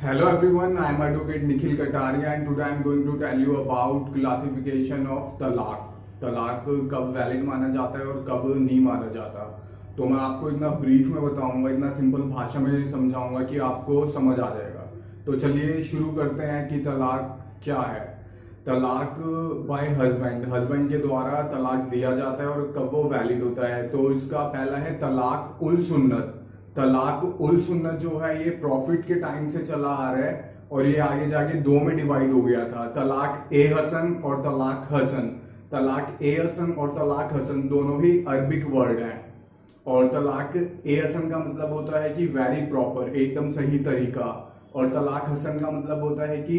Hello everyone, I am Advocate Nikhil Kataria and today I am going to tell you about classification of तलाक। तलाक कब valid माना जाता है और कब नहीं माना जाता। तो मैं आपको इतना ब्रीफ में बताऊंगा, इतना सिंपल भाषा में समझाऊंगा कि आपको समझ आ जाएगा। तो चलिए शुरू करते हैं कि तलाक क्या है। तलाक बाय हस्बैंड के द्वारा तलाक दिया जाता है और कब वो वैलिड होता है। तो इसका पहला है तलाक उल सुन्नत। तलाक उल सुन्नत जो है ये प्रॉफिट के टाइम से चला आ रहा है और ये आगे जाके दो में डिवाइड हो गया था, तलाक ए हसन और तलाक हसन। तलाक ए हसन और तलाक हसन दोनों ही अरबिक वर्ड हैं और तलाक ए हसन का मतलब होता है कि वेरी प्रॉपर, एकदम सही तरीका, और तलाक हसन का मतलब होता है कि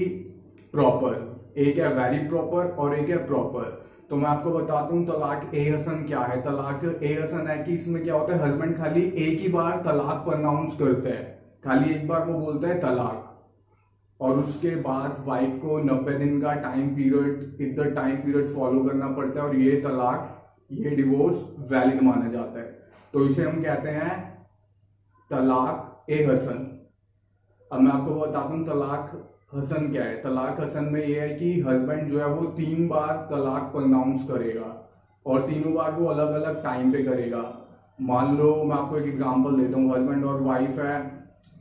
प्रॉपर। एक है वेरी प्रॉपर और एक है प्रॉपर। तो मैं आपको बताता हूँ तलाक ए हसन क्या है। तलाक ए हसन है कि इसमें क्या होता है, हस्बैंड खाली एक ही बार तलाक प्रोनाउंस करता है, खाली एक बार वो बोलता है तलाक, और उसके बाद वाइफ को 90 दिन का टाइम पीरियड फॉलो करना पड़ता है और ये तलाक, ये डिवोर्स वैलिड माना जाता है। तो इसे हम कहते हैं तलाक ए हसन। अब मैं आपको बताता हूँ तलाक हसन क्या है। तलाक हसन में यह है कि हस्बैंड जो है वो 3 बार तलाक प्रोनाउंस करेगा और तीनों बार वो अलग अलग टाइम पे करेगा। मान लो मैं आपको एक एग्जांपल देता हूँ, हस्बैंड और वाइफ है,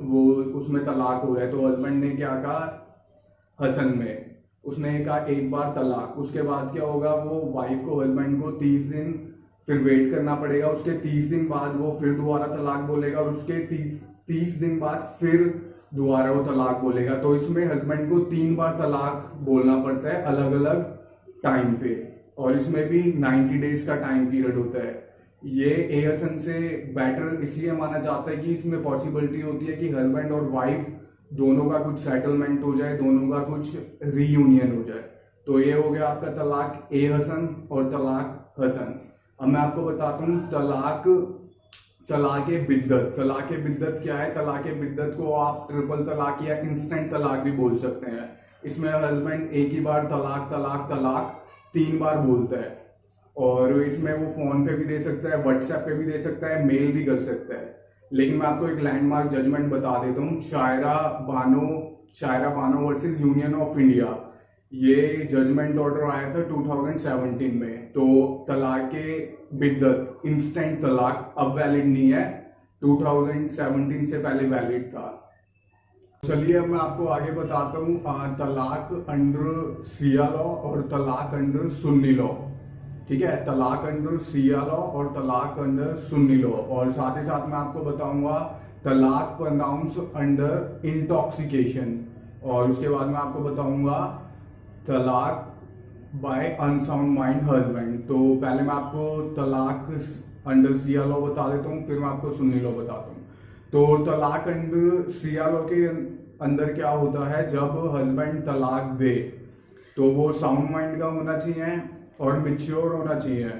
वो उसमें तलाक हो रहा है। तो हस्बैंड ने क्या कहा हसन में, उसने कहा एक बार तलाक, उसके बाद क्या होगा, वो वाइफ को, हस्बैंड को 30 दिन फिर वेट करना पड़ेगा। उसके 30 दिन बाद वो फिर दोबारा तलाक बोलेगा और उसके 30 दिन बाद फिर दोबारा वो तलाक बोलेगा। तो इसमें हस्बैंड को 3 बार तलाक बोलना पड़ता है अलग अलग टाइम पे, और इसमें भी 90 डेज का टाइम पीरियड होता है। ये ए हसन से बेटर इसलिए माना जाता है कि इसमें पॉसिबिलिटी होती है कि हस्बैंड और वाइफ दोनों का कुछ सेटलमेंट हो जाए, दोनों का कुछ रीयूनियन हो जाए। तो ये हो गया आपका तलाक ए हसन और तलाक हसन। अब मैं आपको बताता हूँ तलाक बिद्दत। तलाक बिद्दत क्या है। तलाक बिद्दत को आप ट्रिपल तलाक या इंस्टेंट तलाक भी बोल सकते हैं। इसमें हस्बैंड एक ही बार तलाक तलाक तलाक 3 बार बोलता है और इसमें वो फोन पे भी दे सकता है, व्हाट्सएप पे भी दे सकता है, मेल भी कर सकता है। लेकिन मैं आपको एक लैंडमार्क जजमेंट बता देता हूँ, Shayara Bano versus union of India. ये जजमेंट ऑर्डर आया था 2017 में। तो तलाक बिद्दत इंस्टेंट तलाक अब वैलिड नहीं है, 2017 से पहले वैलिड था। चलिए अब मैं आपको आगे बताता हूँ तलाक अंडर शिया लॉ और तलाक अंडर सुन्नी लॉ। ठीक है, तलाक अंडर शिया लॉ और तलाक अंडर सुन्नी लॉ, और साथ ही साथ मैं आपको बताऊंगा तलाक प्रोनाउंस अंडर इंटॉक्सिकेशन, और उसके बाद मैं आपको बताऊंगा तलाक बाय अनसाउंड माइंड हस्बैंड। तो पहले मैं आपको तलाक अंडर शिया लॉ बता देता हूँ, फिर मैं आपको सुन्नी लॉ बताता हूँ। तो तलाक अंडर शिया लॉ के अंदर क्या होता है, जब हस्बैंड तलाक दे तो वो साउंड माइंड का होना चाहिए और मिच्योर होना चाहिए,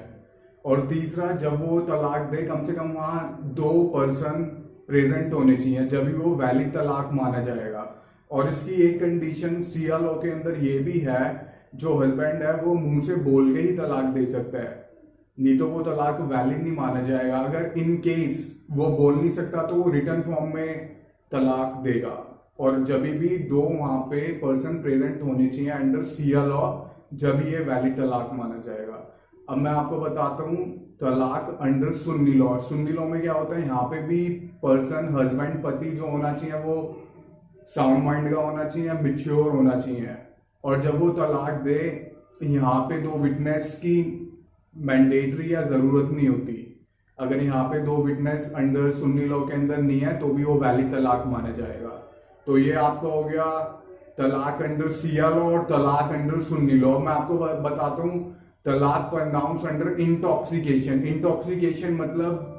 और तीसरा जब वो तलाक दे कम से कम वहाँ 2 पर्सन प्रेजेंट होने चाहिए, जब भी वो वैलिड तलाक माना जाएगा। और इसकी एक कंडीशन शिया लॉ के अंदर ये भी है, जो हस्बैंड है वो मुंह से बोल के ही तलाक दे सकता है, नहीं तो वो तलाक वैलिड नहीं माना जाएगा। अगर इन केस वो बोल नहीं सकता तो वो रिटर्न फॉर्म में तलाक देगा, और जब भी 2 वहां पे पर्सन प्रेजेंट होने चाहिए अंडर शिया लॉ, जब ये वैलिड तलाक माना जाएगा। अब मैं आपको बताता हूँ तलाक under Sunni law. Sunni law में क्या होता है, यहाँ पे भी पर्सन हस्बैंड पति जो होना चाहिए वो साउंड माइंड का होना चाहिए, मिच्योर होना चाहिए, और जब वो तलाक दे यहाँ पे 2 विटनेस की मैंडेटरी या जरूरत नहीं होती। अगर यहाँ पे 2 विटनेस अंडर सुन्नी लॉ के अंदर नहीं है तो भी वो वैलिड तलाक माना जाएगा। तो ये आपका हो गया तलाक अंडर शिया लॉ और तलाक अंडर सुन्नी लॉ। मैं आपको बताता हूँ तलाक प्रोनाउंस अंडर इंटॉक्सिकेशन। इंटॉक्सिकेशन मतलब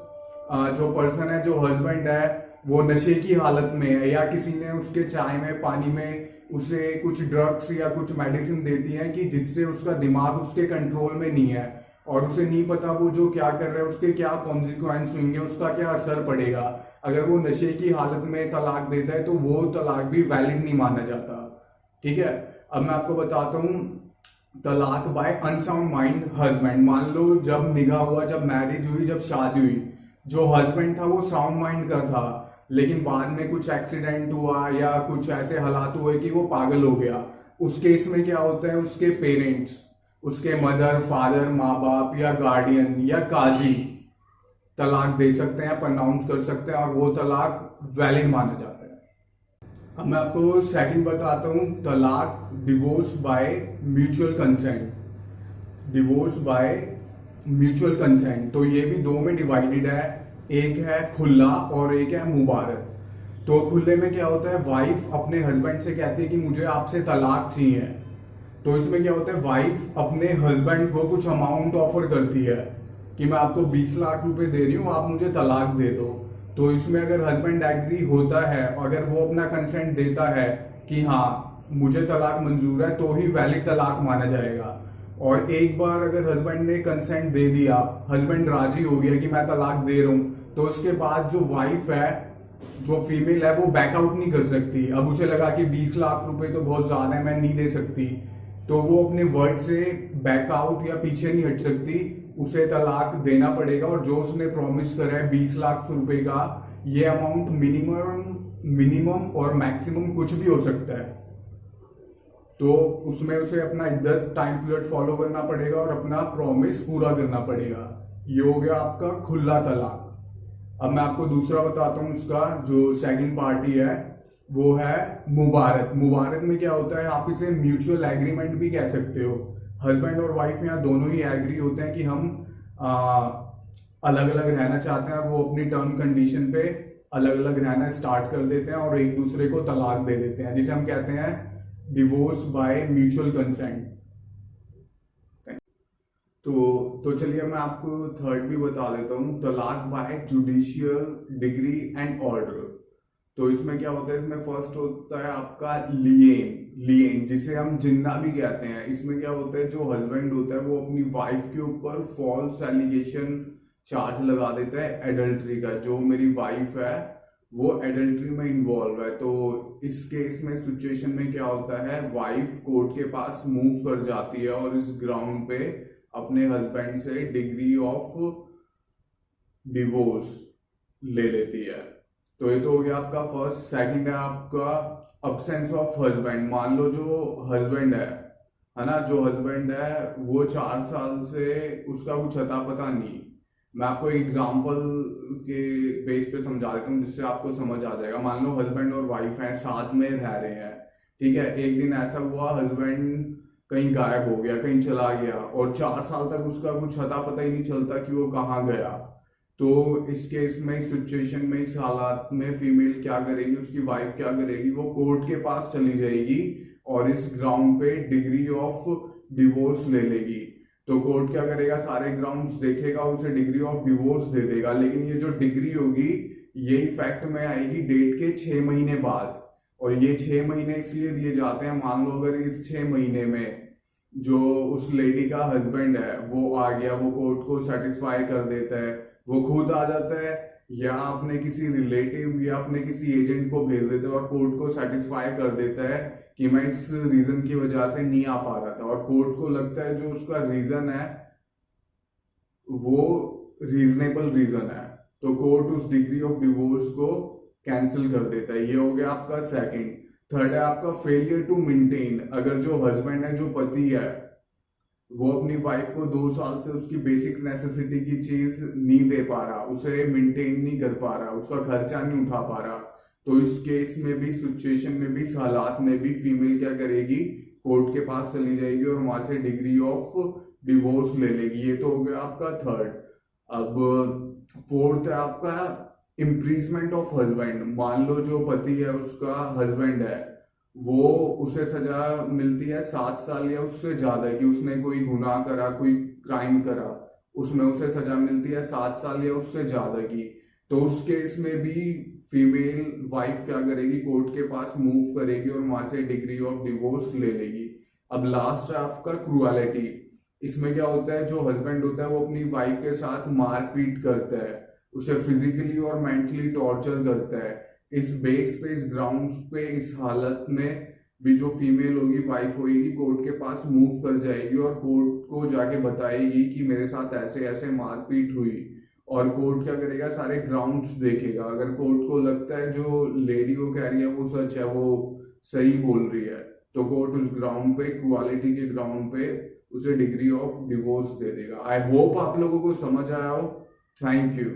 जो पर्सन है, जो हस्बैंड है, वो नशे की हालत में है या किसी ने उसके चाय में, पानी में उसे कुछ ड्रग्स या कुछ मेडिसिन देती है कि जिससे उसका दिमाग उसके कंट्रोल में नहीं है और उसे नहीं पता वो जो क्या कर रहा है उसके क्या कॉन्सिक्वेंस होंगे, उसका क्या असर पड़ेगा। अगर वो नशे की हालत में तलाक देता है तो वो तलाक भी वैलिड नहीं माना जाता। ठीक है, अब मैं आपको बताता हूँ तलाक बाय अनसाउंड माइंड हस्बैंड। मान लो जब निकाह हुआ, जब मैरिज हुई, जब शादी हुई, जो हस्बैंड था वो साउंड माइंड का था, लेकिन बाद में कुछ एक्सीडेंट हुआ या कुछ ऐसे हालात हुए कि वो पागल हो गया, उस केस में क्या होता है, उसके पेरेंट्स, उसके मदर फादर माँ बाप या गार्डियन या काजी तलाक दे सकते हैं, प्रोनाउंस कर सकते हैं और वो तलाक वैलिड माना जाता है। अब मैं आपको सेकंड बताता हूँ, तलाक divorce by mutual consent. Divorce by mutual consent, तो ये भी दो में डिवाइडेड है, एक है खुला और एक है मुबारक। तो खुले में क्या होता है, वाइफ अपने हस्बैंड से कहती है कि मुझे आपसे तलाक चाहिए, तो इसमें क्या होता है, वाइफ अपने हस्बैंड को कुछ अमाउंट ऑफर करती है कि मैं आपको 20 लाख रुपए दे रही हूँ, आप मुझे तलाक दे दो। तो इसमें अगर हस्बैंड एग्री होता है, अगर वो अपना कंसेंट देता है कि हाँ मुझे तलाक मंजूर है, तो ही वैलिड तलाक माना जाएगा। और एक बार अगर हस्बैंड ने कंसेंट दे दिया, हस्बैंड राजी हो गया कि मैं तलाक दे रहा हूँ, तो उसके बाद जो वाइफ है, जो फीमेल है, वो बैकआउट नहीं कर सकती। अब उसे लगा कि 20 लाख रुपए तो बहुत ज्यादा है, मैं नहीं दे सकती, तो वो अपने वर्ड से बैकआउट या पीछे नहीं हट सकती, उसे तलाक देना पड़ेगा। और जो उसने प्रॉमिस करा है 20 लाख रुपए का, ये अमाउंट मिनिमम और मैक्सिमम कुछ भी हो सकता है, तो उसमें उसे अपना इद्दत टाइम पीरियड फॉलो करना पड़ेगा और अपना प्रॉमिस पूरा करना पड़ेगा। ये हो गया आपका खुला तलाक। अब मैं आपको दूसरा बताता हूँ, उसका जो सेकंड पार्टी है वो है मुबारक। मुबारक में क्या होता है, आप इसे म्यूचुअल एग्रीमेंट भी कह सकते हो। हस्बैंड और वाइफ यहाँ दोनों ही एग्री होते हैं कि हम अलग अलग रहना चाहते हैं, वो अपनी टर्म कंडीशन पे अलग अलग रहना स्टार्ट कर देते हैं और एक दूसरे को तलाक दे देते हैं, जिसे हम कहते हैं डिवोर्स बाय म्यूचुअल कंसेंट। तो चलिए मैं आपको थर्ड भी बता देता हूँ, तलाक by judicial decree and order. तो इसमें क्या होता है, इसमें फर्स्ट होता है आपका लिएन, जिसे हम जिन्ना भी कहते हैं। इसमें क्या होता है, जो हस्बैंड होता है वो अपनी वाइफ के ऊपर फॉल्स एलिगेशन चार्ज लगा देता है एडल्ट्री का, जो मेरी वाइफ है वो एडल्ट्री में इन्वॉल्व है। तो इस केस में सिचुएशन में क्या होता है, वाइफ कोर्ट के पास मूव कर जाती है और इस ग्राउंड पे अपने हस्बैंड से डिग्री ऑफ डिवोर्स ले लेती है। तो ये तो हो गया आपका फर्स्ट। सेकंड है आपका अब्सेंस ऑफ हस्बैंड। मान लो जो हस्बैंड है ना, जो हस्बैंड है वो 4 साल से उसका कुछ अता पता नहीं। मैं आपको एक एग्जांपल के बेस पे समझा देता हूँ जिससे आपको समझ आ जाएगा। मान लो हस्बैंड और वाइफ हैं, साथ में रह रहे हैं, ठीक है। एक दिन ऐसा हुआ, हस्बैंड कहीं गायब हो गया, कहीं चला गया और 4 साल तक उसका कुछ अता पता ही नहीं चलता कि वो कहाँ गया। तो इस केस में, इस सिचुएशन में, इस हालात में फीमेल क्या करेगी, उसकी वाइफ क्या करेगी, वो कोर्ट के पास चली जाएगी और इस ग्राउंड पे डिग्री ऑफ डिवोर्स ले लेगी। तो कोर्ट क्या करेगा, सारे ग्राउंड्स देखेगा, उसे डिग्री ऑफ डिवोर्स दे देगा। लेकिन ये जो डिग्री होगी ये इफेक्ट में आएगी डेट के 6 महीने बाद। और ये 6 महीने इसलिए दिए जाते हैं, मान लो अगर इस 6 महीने में जो उस लेडी का हस्बैंड है वो आ गया, वो कोर्ट को सेटिस्फाई कर देता है, वो खुद आ जाता है या अपने किसी रिलेटिव या अपने किसी एजेंट को भेज देता है और कोर्ट को सेटिस्फाई कर देता है कि मैं इस रीजन की वजह से नहीं आ पा रहा था, और कोर्ट को लगता है जो उसका रीजन है वो रीजनेबल रीजन है, तो कोर्ट उस डिग्री ऑफ डिवोर्स को कैंसिल कर देता है। ये हो गया आपका सेकंड। थर्ड है आपका फेलियर टू मेंटेन। अगर जो हस्बैंड है, जो पति है, वो अपनी वाइफ को 2 साल से उसकी बेसिक नेसेसिटी की चीज नहीं दे पा रहा, उसे मेंटेन नहीं कर पा रहा, उसका खर्चा नहीं उठा पा रहा, तो इस केस में भी, सिचुएशन में भी, इस हालात में भी फीमेल क्या करेगी, कोर्ट के पास चली जाएगी और वहां से डिग्री ऑफ डिवोर्स ले लेगी। ये तो हो गया आपका थर्ड। अब फोर्थ है आपका इम्प्रीजमेंट ऑफ हस्बैंड। मान लो जो पति है, उसका हस्बैंड है, वो उसे सजा मिलती है 7 साल या उससे ज्यादा की, उसने कोई गुनाह करा, कोई क्राइम करा, उसमें उसे सजा मिलती है 7 साल या उससे ज्यादा की। तो उस केस में भी फीमेल वाइफ क्या करेगी, कोर्ट के पास मूव करेगी और वहां से डिग्री ऑफ डिवोर्स ले लेगी। अब लास्ट है आपका क्रूएलिटी। इसमें क्या होता है, जो हस्बैंड होता है वो अपनी वाइफ के साथ मारपीट करता है, उसे फिजिकली और मेंटली टॉर्चर करता है। इस बेस पे, इस ग्राउंड्स पे, इस हालत में भी जो फीमेल होगी, वाइफ होगी, कोर्ट के पास मूव कर जाएगी और कोर्ट को जाके बताएगी कि मेरे साथ ऐसे ऐसे मारपीट हुई, और कोर्ट क्या करेगा, सारे ग्राउंड्स देखेगा। अगर कोर्ट को लगता है जो लेडी वो कह रही है वो सच है, वो सही बोल रही है, तो कोर्ट उस ग्राउंड पे, इक्वालिटी के ग्राउंड पे उसे डिग्री ऑफ डिवोर्स दे देगा। आई होप आप लोगों को समझ आया हो। Thank you.